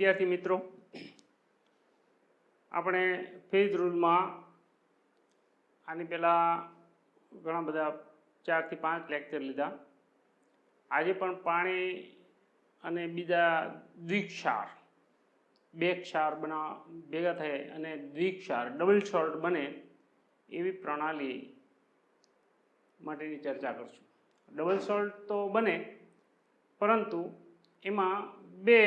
વિદ્યાર્થી મિત્રો, આપણે ફેઝ રૂલમાં આની પહેલાં ઘણા બધા 4 થી 5 લેક્ચર લીધા. આજે પણ પાણી અને બીજા દ્વિક્ષાર, બે ક્ષાર ભેગા થાય અને દ્વિક્ષાર ડબલ સોલ્ટ બને એવી પ્રણાલી માટેની ચર્ચા કરશું. ડબલ સોલ્ટ તો બને, પરંતુ એમાં બે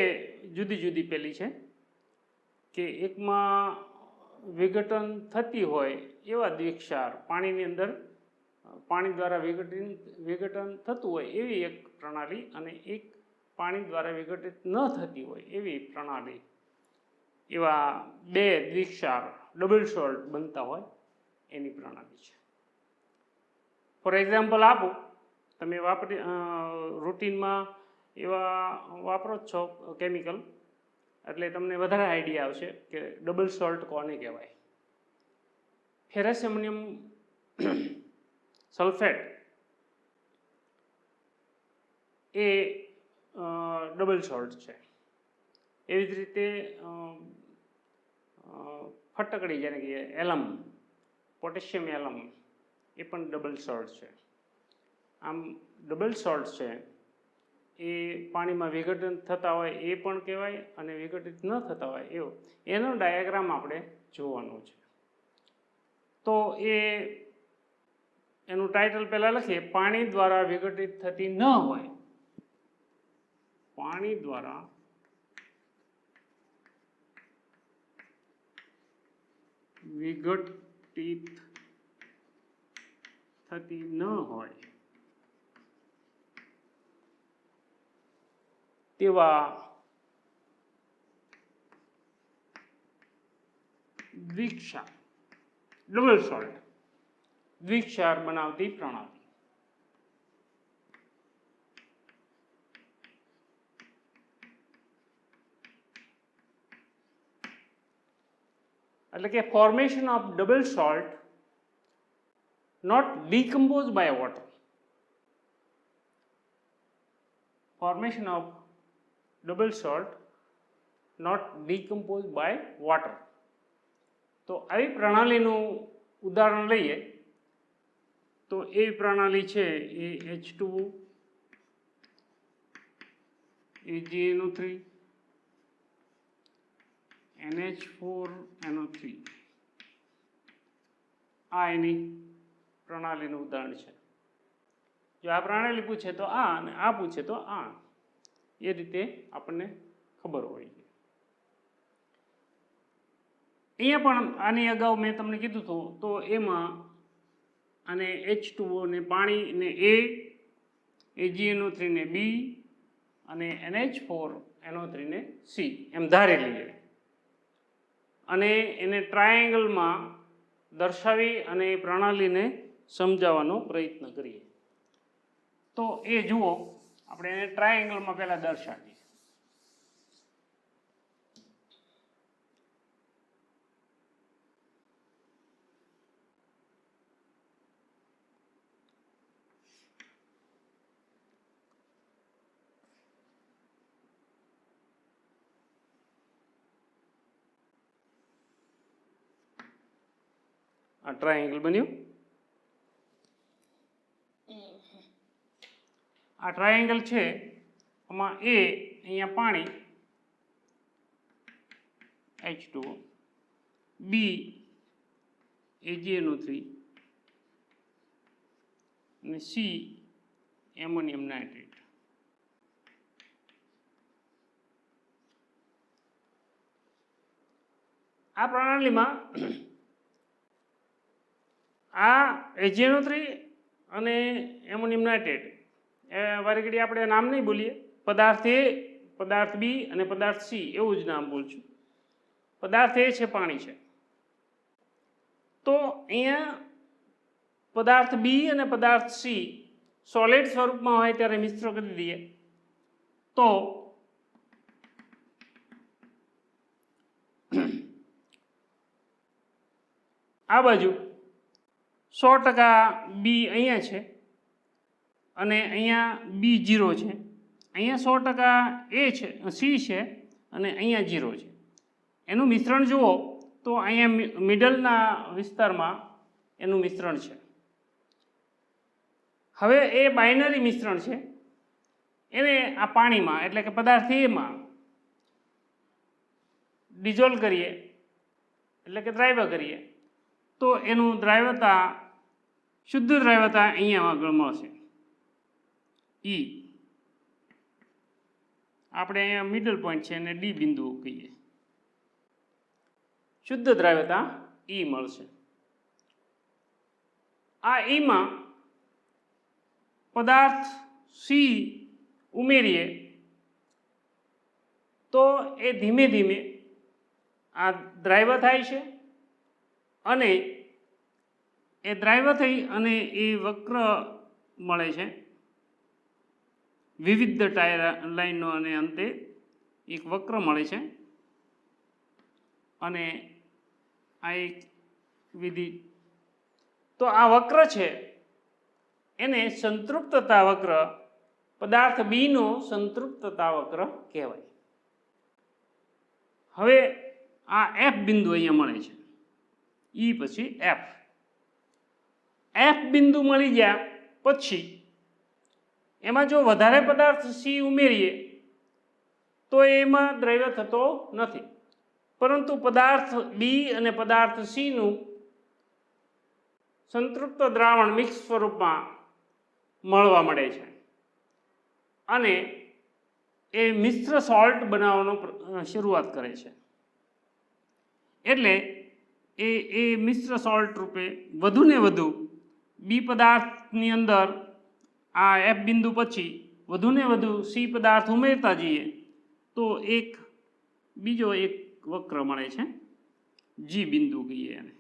જુદી જુદી પેલી છે કે એકમાં વિઘટન થતી હોય એવા દ્વિક્ષાર, પાણીની અંદર પાણી દ્વારા વિઘટન થતું હોય એવી એક પ્રણાલી, અને એક પાણી દ્વારા વિઘટિત ન થતી હોય એવી પ્રણાલી, એવા બે દ્વિક્ષાર ડબલ સોલ્ટ બનતા હોય એની પ્રણાલી છે. ફોર એક્ઝામ્પલ આપું, તમે રૂટીનમાં એવા વાપરો જ છો કેમિકલ, એટલે તમને વધારે આઈડિયા આવશે કે ડબલ સોલ્ટ કોને કહેવાય. ફેરસ એમોનિયમ સલ્ફેટ એ ડબલ સોલ્ટ છે. એવી જ રીતે ફટકડી, જેને કે એલમ, પોટેશિયમ એલમ, એ પણ ડબલ સોલ્ટ છે. આમ ડબલ સોલ્ટ છે એ પાણીમાં વિઘટન થતા હોય એ પણ કહેવાય, અને વિઘટિત ન થતા હોય એવો, એનો ડાયાગ્રામ આપણે જોવાનો છે. તો એનું ટાઇટલ પહેલાં લખીએ, પાણી દ્વારા વિઘટિત થતી ન હોય, પાણી દ્વારા વિઘટિત થતી ન હોય તેવા દ્વિક્ષાર ડબલ સોલ્ટ દ્વિક્ષાર બનાવતી પ્રણાલી. એટલે કે formation of double salt not decomposed by water. Formation of double salt not decomposed by water. તો આવી પ્રણાલીનું ઉદાહરણ લઈએ તો એ પ્રણાલી છે એ H2O, AgNO3, NH4NO3, આ એની પ્રણાલીનું ઉદાહરણ છે. જો આ પ્રણાલી પૂછે તો આ, અને આ પૂછે તો આ, એ રીતે આપણને ખબર હોય છે. અહીંયા પણ આની અગાઉ મેં તમને કીધું હતું, તો એમાં આને H2O ને પાણી ને A, AgNO3 ને B અને NH4NO3 ને C એમ ધારી લઈએ, અને એને ટ્રાયેંગલમાં દર્શાવી અને એ પ્રણાલીને સમજાવવાનો પ્રયત્ન કરીએ. તો એ જુઓ, આપણે એને ટ્રાયેંગલમાં પહેલા દર્શાવીએ. આ ટ્રાયેંગલ બન્યું. આ ટ્રાયેંગલ છે, આમાં A અહીંયા પાણી H2O, B AgNO3 અને C એમોનિયમ નાઇટ્રેટ. આ પ્રણાલીમાં આ AgNO3 અને એમોનિયમ નાઇટ્રેટ વારી ઘડી આપણે નામ નહીં બોલીએ, પદાર્થ A, પદાર્થ B અને પદાર્થ C એવું જ નામ બોલશું. પદાર્થ A છે પાણી છે, તો અહીંયા પદાર્થ B અને પદાર્થ C સોલિડ સ્વરૂપમાં હોય ત્યારે મિશ્ર કરી દઈએ તો આ બાજુ 100% B અહીંયા છે અને અહીંયા B0 છે, અહીંયા 100% A છે, C છે, અને અહીંયા 0 છે. એનું મિશ્રણ જુઓ તો અહીંયા મિડલના વિસ્તારમાં એનું મિશ્રણ છે. હવે એ બાઇનરી મિશ્રણ છે, એને આ પાણીમાં એટલે કે પદાર્થ એમાં ડિઝોલ્વ કરીએ એટલે કે દ્રાવ્ય કરીએ તો એનું દ્રાવ્યતા, શુદ્ધ દ્રાવ્યતા અહીંયા આગળ મળશે E. આપણે અહીંયા મિડલ પોઈન્ટ છે અને ડી બિંદુ કહીએ. શુદ્ધ દ્રાવ્યતા E મળશે. આ Eમાં પદાર્થ C ઉમેરીએ તો એ ધીમે ધીમે આ દ્રાવ્ય થાય છે અને એ દ્રાવ્ય થઈ અને એ વક્ર મળે છે, વિવિધ લાઈનો અને અંતે એક વક્ર મળે છે. અને આ એક વિધિ, તો આ વક્ર છે એને સંતૃપ્તતા વક્ર, પદાર્થ બી નો સંતૃપ્તતા વક્ર કહેવાય. હવે આ એફ બિંદુ અહીંયા મળે છે, ઈ પછી એફ બિંદુ મળી ગયા પછી એમાં જો વધારે પદાર્થ સી ઉમેરીએ તો એમાં દ્રવ્ય થતો નથી, પરંતુ પદાર્થ બી અને પદાર્થ સીનું સંતૃપ્ત દ્રાવણ મિક્સ સ્વરૂપમાં મળવા મળે છે અને એ મિશ્ર સોલ્ટ બનાવવાનો શરૂઆત કરે છે. એટલે એ મિશ્ર સોલ્ટ રૂપે વધુ ને વધુ બી પદાર્થની અંદર આ એફ બિંદુ પછી વધુ ને વધુ સી પદાર્થ ઉમેરતા જઈએ તો એક બીજો એક વક્ર મળે છે, જી બિંદુ કહીએ એને.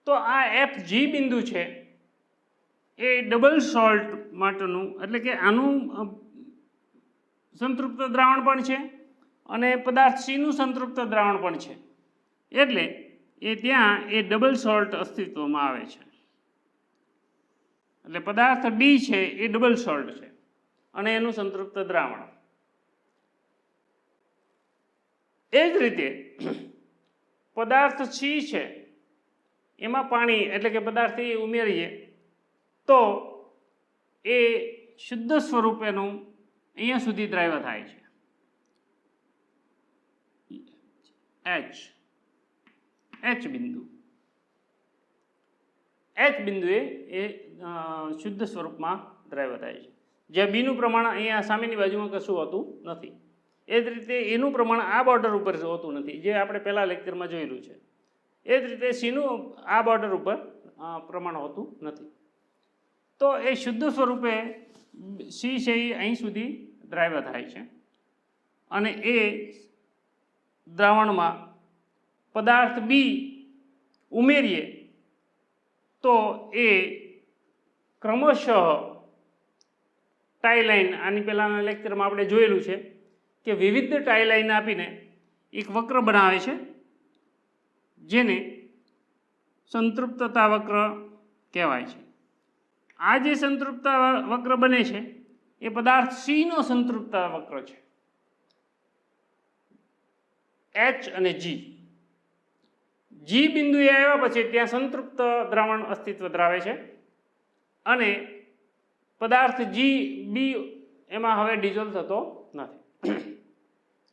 તો આ એફ જી બિંદુ છે એ ડબલ સોલ્ટ માટેનું, એટલે કે આનું સંતૃપ્ત દ્રાવણ પણ છે અને પદાર્થ સીનું સંતૃપ્ત દ્રાવણ પણ છે. એટલે એ ત્યાં એ ડબલ સોલ્ટ અસ્તિત્વમાં આવે છે. એટલે પદાર્થ ડી છે એ ડબલ સોલ્ટ છે અને એનું સંતૃપ્ત દ્રાવણ. એ જ રીતે પદાર્થ સી છે એમાં પાણી એટલે કે પદાર્થ એ ઉમેરીએ તો એ શુદ્ધ સ્વરૂપેનું અહીંયા સુધી દ્રાવ્ય થાય છે. એચ બિંદુ, એચ બિંદુએ એ શુદ્ધ સ્વરૂપમાં દ્રાવ્ય થાય છે. જ્યાં બીનું પ્રમાણ અહીંયા સામેની બાજુમાં કશું હોતું નથી. એ જ રીતે એનું પ્રમાણ આ બોર્ડર ઉપર હોતું નથી, જે આપણે પહેલા લેક્ચરમાં જોયેલું છે. એ જ રીતે સીનું આ બોર્ડર ઉપર પ્રમાણ હોતું નથી. તો એ શુદ્ધ સ્વરૂપે સી છે એ અહીં સુધી દ્રાવ્ય થાય છે અને એ દ્રાવણમાં પદાર્થ બી ઉમેરીએ તો એ ક્રમશઃ ટાઈ લાઈન, આની પહેલાંના લેક્ચરમાં આપણે જોયેલું છે કે વિવિધ ટાઈ લાઈન આપીને એક વક્ર બનાવે છે જેને સંતૃપ્તતા વક્ર કહેવાય છે. આ જે સંતૃપ્તતા વક્ર બને છે એ પદાર્થ સીનો સંતૃપ્તતા વક્ર છે, એચ અને જી બિંદુએ આવ્યા પછી ત્યાં સંતૃપ્ત દ્રાવણ અસ્તિત્વ ધરાવે છે અને પદાર્થ બી એમાં હવે ડિઝોલ્વ થતો નથી,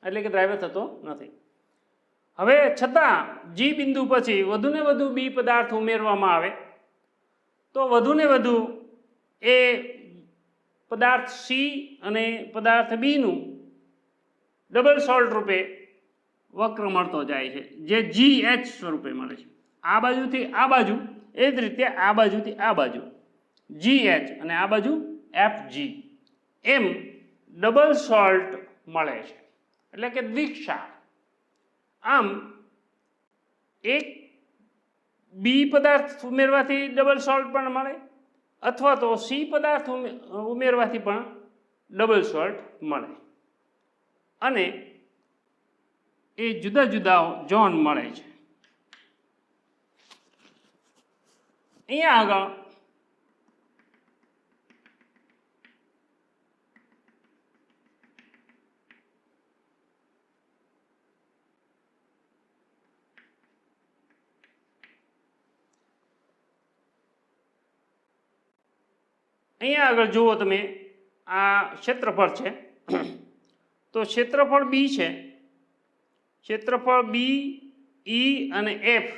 એટલે કે દ્રાવ્ય થતો નથી. હવે છતાં જી બિંદુ પછી વધુ ને વધુ બી પદાર્થ ઉમેરવામાં આવે તો વધુ ને વધુ એ પદાર્થ સી અને પદાર્થ બીનું ડબલ સોલ્ટ રૂપે વક્ર મળતો જાય છે, જે જી એચ સ્વરૂપે મળે છે. આ બાજુથી આ બાજુ, એ જ રીતે આ બાજુથી આ બાજુ જી એચ અને આ બાજુ એફ જી, એમ ડબલ સોલ્ટ મળે છે, એટલે કે દ્વિક્ષાર. આમ એક બી પદાર્થ ઉમેરવાથી ડબલ સોલ્ટ પણ મળે અથવા તો સી પદાર્થ ઉમેરવાથી પણ ડબલ સોલ્ટ મળે અને એ જુદા જુદા ઝોન મળે છે. અહીંયા આગળ જુઓ તમે આ ક્ષેત્રફળ છે તો ક્ષેત્રફળ બી છે, ક્ષેત્રફળ બી ઈ અને એફ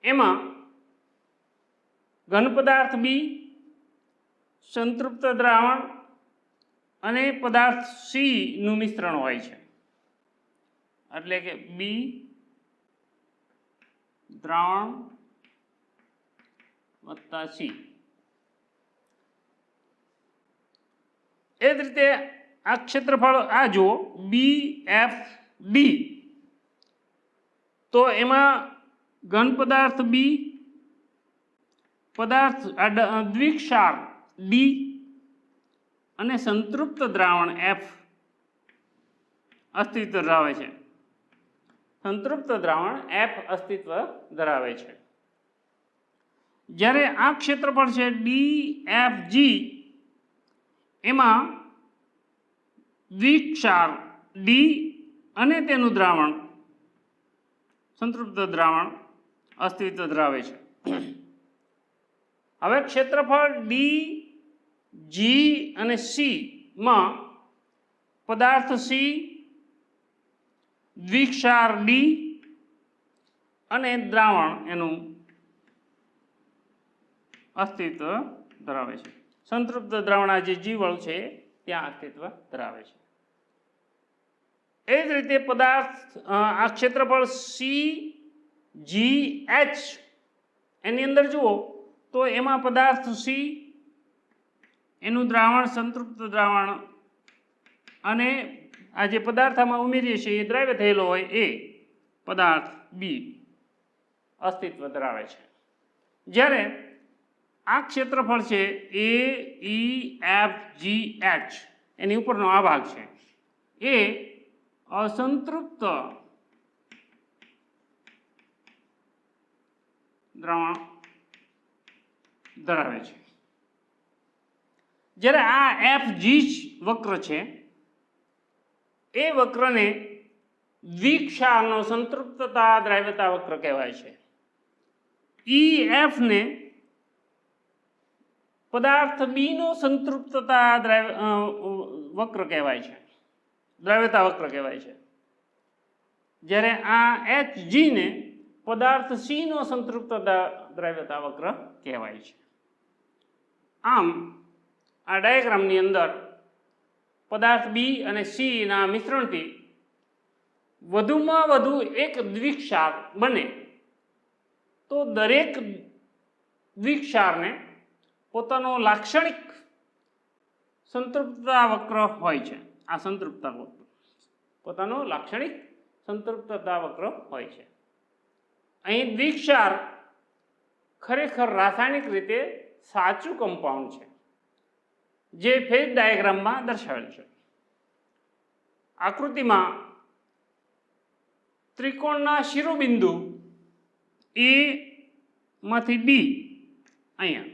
એમાં ઘન પદાર્થ બી, સંતૃપ્ત દ્રાવણ અને પદાર્થ સી નું મિશ્રણ હોય છે, એટલે કે બી દ્રાવણ વત્તા સી. એ જ રીતે આ ક્ષેત્રફળ આ જુઓ બી એફ ડી, તો એમાં ઘન પદાર્થ બી, પદાર્થ દ્વિક્ષાર ડી અને સંતૃપ્ત દ્રાવણ એફ અસ્તિત્વ ધરાવે છે. સંતૃપ્ત દ્રાવણ એફ અસ્તિત્વ ધરાવે છે. જ્યારે આ ક્ષેત્રફળ છે ડી એફ જી, એમાં દ્વિક્ષાર ડી અને તેનું દ્રાવણ સંતૃપ્ત દ્રાવણ અસ્તિત્વ ધરાવે છે. હવે ક્ષેત્રફળ ડી જી અને સી માં પદાર્થ સી, દ્વિક્ષાર ડી અને દ્રાવણ એનું અસ્તિત્વ ધરાવે છે. સંતૃપ્ત દ્રાવણ આ જે જીવળ છે ત્યાં અસ્તિત્વ ધરાવે છે. એ જ રીતે પદાર્થ આ ક્ષેત્રફળ સી જી એચ એની અંદર જુઓ તો એમાં પદાર્થ સી, એનું દ્રાવણ સંતૃપ્ત દ્રાવણ અને આ જે પદાર્થ આમાં ઉમેરીએ છીએ એ દ્રાવ્ય થયેલો હોય એ પદાર્થ બી અસ્તિત્વ ધરાવે છે. જ્યારે આ ક્ષેત્રફળ છે એ ઈ એફ જી એચ એની ઉપરનો આ ભાગ છે એ અસંતૃપ્ત દ્રાવણ ધરાવે છે. જ્યારે આ એફ જી વક્ર છે એ વક્રને દ્વિક્ષારનો સંતૃપ્તતા દ્રાવ્યતા વક્ર કહેવાય છે. ઈ એફ ને પદાર્થ બી નો સંતૃપ્તતા વક્ર કહેવાય છે, દ્રાવ્યતા વક્ર કહેવાય છે. જ્યારે આ એચ જી ને પદાર્થ સી નો સંતૃપ્તતા દ્રાવ્યતા વક્ર કહેવાય છે. આમ આ ડાયાગ્રામની અંદર પદાર્થ બી અને સી ના મિશ્રણથી વધુમાં વધુ એક દ્વિક્ષાર બને તો દરેક દ્વિક્ષારને પોતાનો લાક્ષણિક સંતૃપ્તતા વક્ર હોય છે. આ સંતૃપ્તતા વક્ર પોતાનો લાક્ષણિક સંતૃપ્તતા વક્ર હોય છે. અહીં દ્વિક્ષાર ખરેખર રાસાયણિક રીતે સાચું કમ્પાઉન્ડ છે જે ફેઝ ડાયાગ્રામમાં દર્શાવેલ છે. આકૃતિમાં ત્રિકોણના શિરોબિંદુ એ માંથી બી, અહીંયા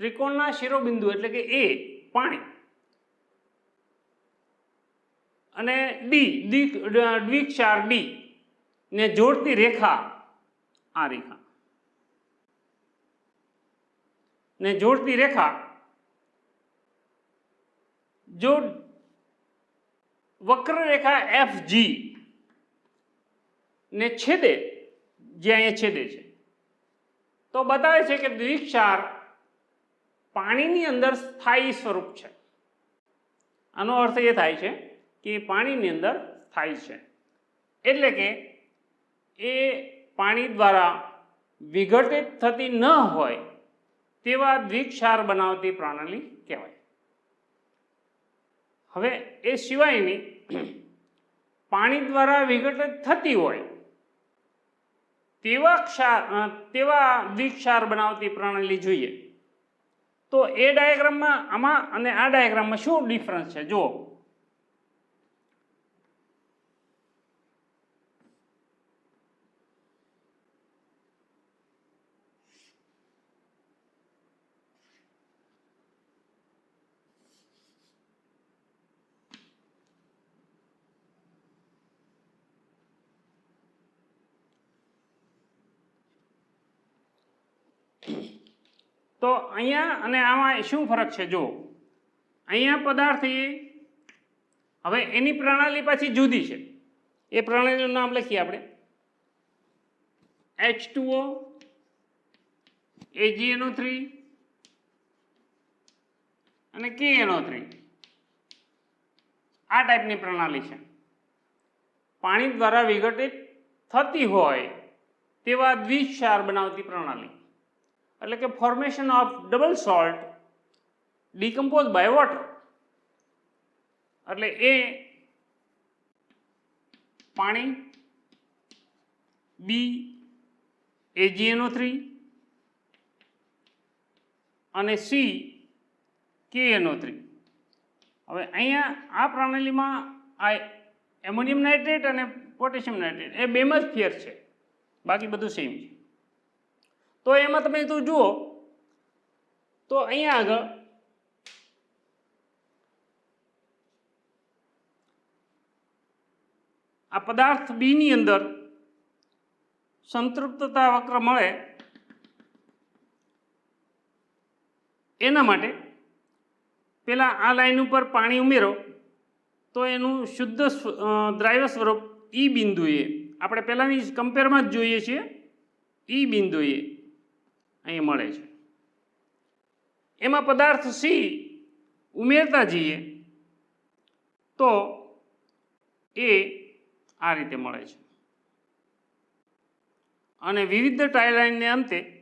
ત્રિકોણના શિરોબિંદુ એટલે કે એ પાણી અને ડી દ્વિક્ષાર ડી ને જોડતી રેખા આ રેખા ને જોડતી રેખા જો વક્રરેખા એફ જી ને છેદે, જે અહીંયા છેદે છે તો બતાવે છે કે દ્વિક્ષાર પાણીની અંદર સ્થાયી સ્વરૂપ છે. આનો અર્થ એ થાય છે કે પાણીની અંદર સ્થાયી છે, એટલે કે એ પાણી દ્વારા વિઘટિત થતી ન હોય તેવા દ્વિક્ષાર બનાવતી પ્રણાલી કહેવાય. હવે એ સિવાયની પાણી દ્વારા વિઘટિત થતી હોય તેવા દ્વિક્ષાર બનાવતી પ્રણાલી જોઈએ તો એ ડાયાગ્રામમાં આમાં અને આ ડાયાગ્રામમાં શું ડિફરન્સ છે જુઓ. તો અહીંયા અને આમાં શું ફરક છે જો અહીંયા પદાર્થ એ હવે એની પ્રણાલી પાછી જુદી છે એ પ્રણાલીનું નામ લખીએ આપણે H2O AgNO3 અને KNO3 આ ટાઈપની પ્રણાલી છે પાણી દ્વારા વિઘટિત થતી હોય તેવા દ્વિક્ષાર બનાવતી પ્રણાલી એટલે કે formation of double salt decompose by water એટલે એ પાણી બી AgNO3 અને સી KNO3 હવે અહીંયા આ પ્રણાલીમાં આ એમોનિયમ નાઇટ્રેટ અને પોટેશિયમ નાઇટ્રેટ એ બેમાં જ ફેર છે બાકી બધું સેમ છે તો એમાં તમે તો જુઓ તો અહીંયા આગળ આ પદાર્થ બી ની અંદર સંતૃપ્તતા વક્ર મળે એના માટે પેલા આ લાઈન ઉપર પાણી ઉમેરો તો એનું શુદ્ધ દ્રાવ્ય સ્વરૂપ ઈ બિંદુએ આપણે પહેલાંની કમ્પેરમાં જ જોઈએ છીએ ઈ બિંદુએ અહીં મળે છે એમાં પદાર્થ સી ઉમેરતા જઈએ તો એ આ રીતે મળે છે અને વિવિધ ટાઈ લાઈનને અંતે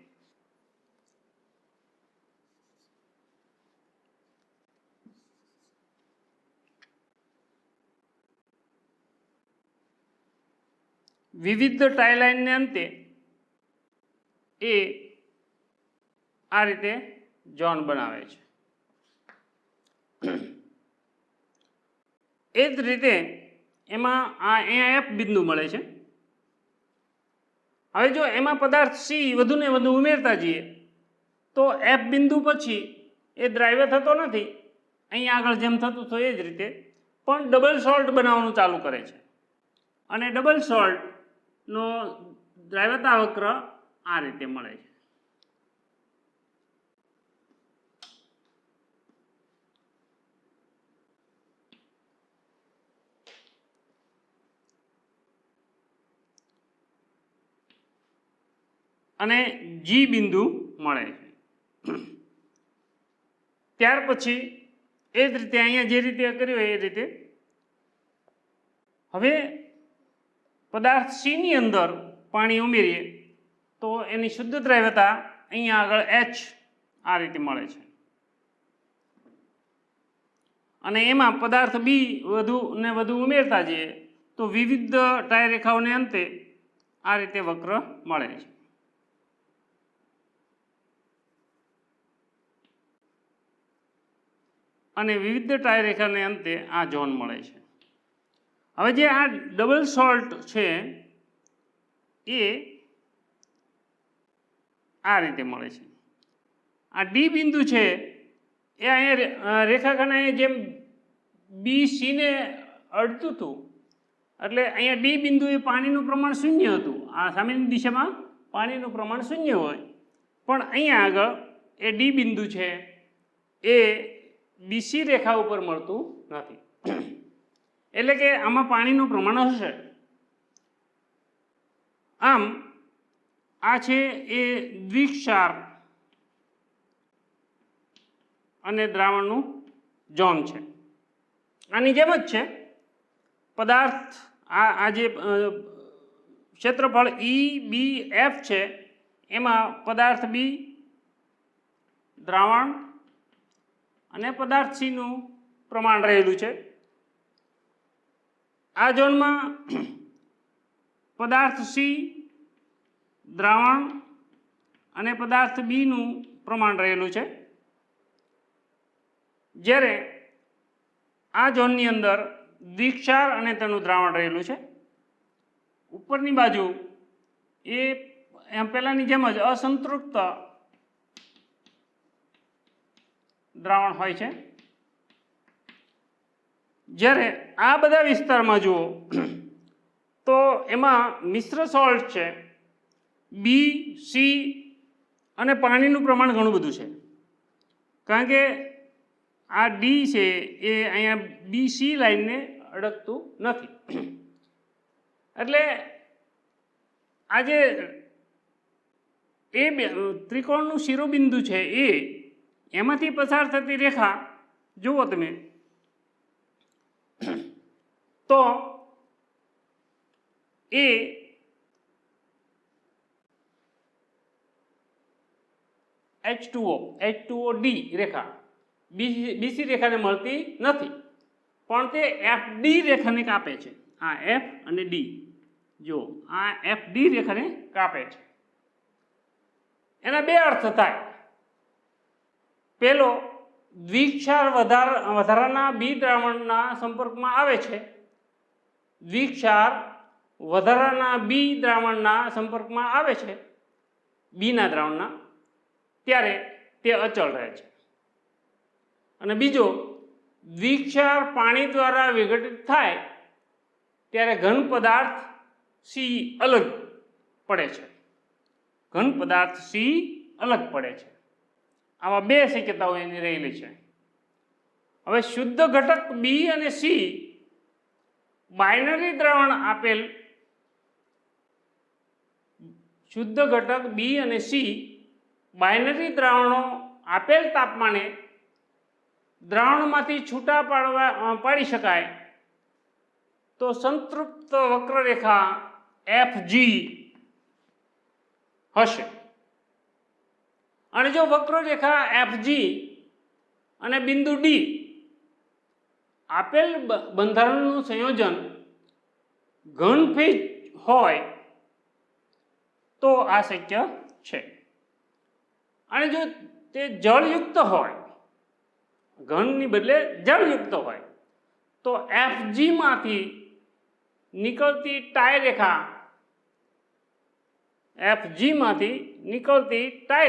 એ આ રીતે ઝોન બનાવે છે એ જ રીતે એમાં અહીંયા F બિંદુ મળે છે હવે જો એમાં પદાર્થ સી વધુ ને વધુ ઉમેરતા જઈએ તો F બિંદુ પછી એ દ્રાવ્ય થતો નથી અહીંયા આગળ જેમ થતું હતું એ જ રીતે પણ ડબલ સોલ્ટ બનાવવાનું ચાલુ કરે છે અને ડબલ સોલ્ટનો દ્રાવ્યતા વક્ર આ રીતે મળે છે અને જી બિંદુ મળે છે ત્યાર પછી એ જ રીતે અહીંયા જે રીતે કર્યું એ રીતે હવે પદાર્થ સી ની અંદર પાણી ઉમેરીએ તો એની શુદ્ધ દ્રાવ્યતા અહીંયા આગળ H આ રીતે મળે છે અને એમાં પદાર્થ બી વધુ ને વધુ ઉમેરતા જઈએ તો વિવિધ ટાઈ રેખાઓને અંતે આ રીતે વક્ર મળે છે અને વિવિધ ટાઈ રેખાને અંતે આ ઝોન મળે છે હવે જે આ ડબલ સોલ્ટ છે એ આ રીતે મળે છે આ ડી બિંદુ છે એ અહીંયા રેખાખંડ જેમ બી સી ને અડતું હતું એટલે અહીંયા ડી બિંદુએ પાણીનું પ્રમાણ શૂન્ય હતું આ સામેની દિશામાં પાણીનું પ્રમાણ શૂન્ય હોય પણ અહીંયા આગળ એ ડી બિંદુ છે એ બીસી રેખા ઉપર મળતું નથી એટલે કે આમાં પાણીનું પ્રમાણ હશે આમ આ છે એ દ્વિક્ષાર અને દ્રાવણનું ઝોન છે આની જેમ જ છે પદાર્થ આ જે ક્ષેત્રફળ EBF છે એમાં પદાર્થ બી દ્રાવણ અને પદાર્થ સીનું પ્રમાણ રહેલું છે આ ઝોનમાં પદાર્થ સી દ્રાવણ અને પદાર્થ બીનું પ્રમાણ રહેલું છે જ્યારે આ ઝોનની અંદર દ્વિક્ષાર અને તેનું દ્રાવણ રહેલું છે ઉપરની બાજુ એ પહેલાંની જેમ જ અસંતૃપ્ત દ્રાવણ હોય છે જ્યારે આ બધા વિસ્તારમાં જુઓ તો એમાં મિશ્ર સોલ્ટ છે બી સી અને પાણીનું પ્રમાણ ઘણું બધું છે, કારણ કે આ ડી છે એ અહીંયા BC લાઈનને અડકતું નથી. એટલે આ જે ત્રિકોણનું શિરોબિંદુ છે એમાંથી પસાર થતી રેખા જુઓ તમે તો એ H2O D રેખા BC રેખાને મળતી નથી, પણ તે FD રેખાને કાપે છે. આ F અને D, જો આ FD રેખાને કાપે છે. એના બે અર્થ થાય. પહેલો, દ્વિક્ષાર વધારાના B દ્રાવણના સંપર્કમાં આવે છે. દ્વિક્ષાર વધારાના B દ્રાવણના સંપર્કમાં આવે છે, બીના દ્રાવણના, ત્યારે તે અચળ રહે છે. અને બીજો, દ્વિક્ષાર પાણી દ્વારા વિઘટિત થાય ત્યારે ઘન પદાર્થ C અલગ પડે છે. ઘન પદાર્થ C અલગ પડે છે. આવા બે શક્યતાઓ એની રહેલી છે. હવે શુદ્ધ ઘટક B અને C બાઇનરી દ્રાવણ આપેલ શુદ્ધ ઘટક B અને C બાઇનરી દ્રાવણો આપેલ તાપમાને દ્રાવણમાંથી છૂટા પાડી શકાય તો સંતૃપ્ત વક્રરેખા FG હશે. અને જો વક્રરેખા FG અને બિંદુ D આપેલ બંધારણનું સંયોજન ઘનફેજ હોય તો આ શક્ય છે. અને જો તે જળયુક્ત હોય, ઘનની બદલે જળયુક્ત હોય, તો FG માંથી નીકળતી ટાઈ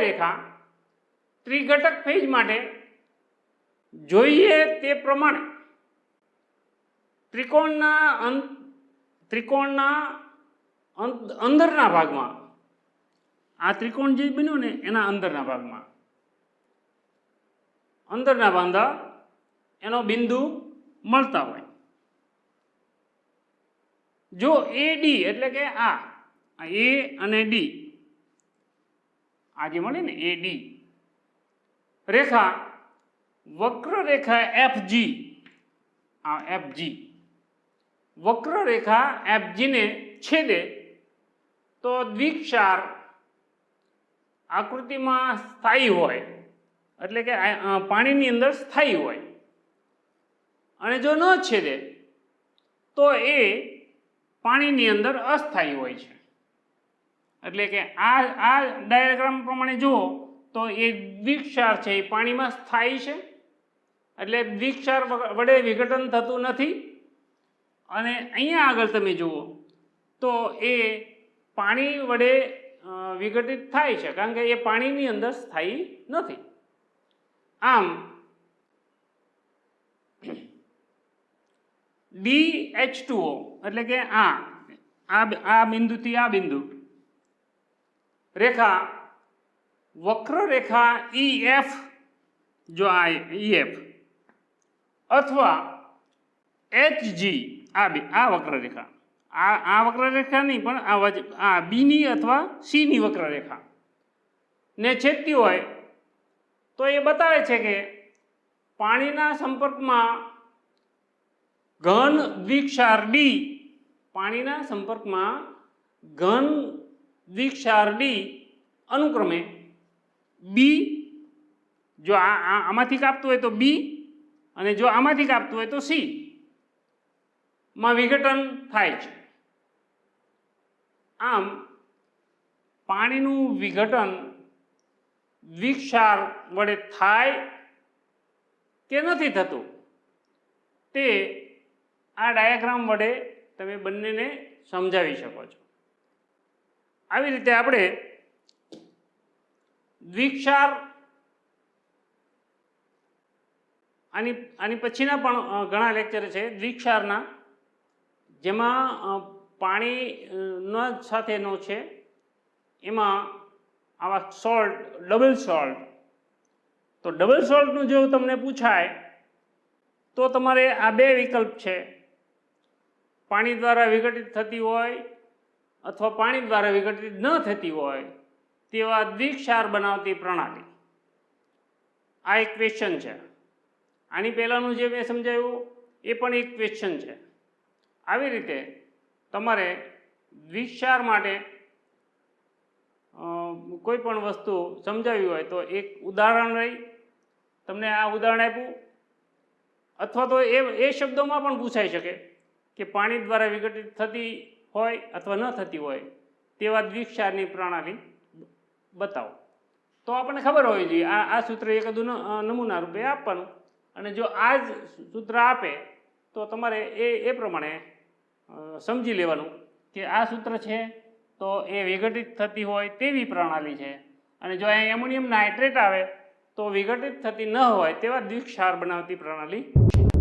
રેખા ત્રિઘટક ફેજ માટે જોઈએ તે પ્રમાણે ત્રિકોણના અંદરના ભાગમાં, આ ત્રિકોણ જે બન્યું ને એના અંદરના ભાગમાં એનો બિંદુ મળતા હોય. જો AD એટલે કે આ A અને D, આ જે મળે ને AD રેખા વક્રરેખા FG, આ FG વક્રરેખા FG ને છેદે તો દ્વિક્ષાર આકૃતિમાં સ્થાયી હોય, એટલે કે પાણીની અંદર સ્થાયી હોય. અને જો ન છેદે તો એ પાણીની અંદર અસ્થાયી હોય છે. એટલે કે આ ડાયાગ્રામ પ્રમાણે જુઓ તો એ દ્વિક્ષાર છે એ પાણીમાં સ્થાયી છે, એટલે દ્વિક્ષાર વડે વિઘટન થતું નથી. અને અહીંયા આગળ તમે જુઓ તો એ પાણી વડે વિઘટિત થાય છે, કારણ કે એ પાણીની અંદર સ્થાયી નથી. આમ DH2O એટલે કે આ બિંદુથી આ બિંદુ રેખા વક્રરેખા EF, જો આ EF અથવા HG, આ વક્રરેખા, આ વક્રરેખા નહીં પણ આ બીની અથવા સીની વક્રરેખા ને છેદતી હોય તો એ બતાવે છે કે પાણીના સંપર્કમાં ઘન દ્વિક્ષાર D, પાણીના સંપર્કમાં ઘન દ્વિક્ષાર D અનુક્રમે B, જો આમાંથી કાપતું હોય તો B, અને જો આમાંથી કાપતું હોય તો C માં વિઘટન થાય છે. આમ પાણીનું વિઘટન દ્વિક્ષાર વડે થાય કે નથી થતું તે આ ડાયાગ્રામ વડે તમે બંનેને સમજાવી શકો છો. આવી રીતે આપણે દ્વિક્ષાર આની પછીના પણ ઘણા લેક્ચર છે દ્વિક્ષારના, જેમાં પાણી સાથેનો છે, એમાં આવા સોલ્ટ, ડબલ સોલ્ટ, તો ડબલ સોલ્ટનું જો તમને પૂછાય તો તમારે આ બે વિકલ્પ છે, પાણી દ્વારા વિઘટિત થતી હોય અથવા પાણી દ્વારા વિઘટિત ન થતી હોય તેવા દ્વિક્ષાર બનાવતી પ્રણાલી. આ એક ક્વેશ્ચન છે. આની પહેલાંનું જે મેં સમજાવ્યું એ પણ એક ક્વેશ્ચન છે. આવી રીતે તમારે દ્વિક્ષાર માટે કોઈ પણ વસ્તુ સમજાવી હોય તો એક ઉદાહરણ લઈ તમને આ ઉદાહરણ આપ્યું, અથવા તો એ શબ્દોમાં પણ પૂછાઈ શકે કે પાણી દ્વારા વિઘટિત થતી હોય અથવા ન થતી હોય તેવા દ્વિક્ષારની પ્રણાલી બતાવો. તો આપણને ખબર હોવી જોઈએ આ સૂત્ર એકાદું નમૂના રૂપે આપવાનું, અને જો આ જ સૂત્ર આપે તો તમારે એ પ્રમાણે સમજી લેવાનું કે આ સૂત્ર છે તો એ વિઘટિત થતી હોય તેવી પ્રણાલી છે, અને જો અહીં એમોનિયમ નાઇટ્રેટ આવે તો વિઘટિત થતી ન હોય તેવા દ્વિક્ષાર બનાવતી પ્રણાલી છે.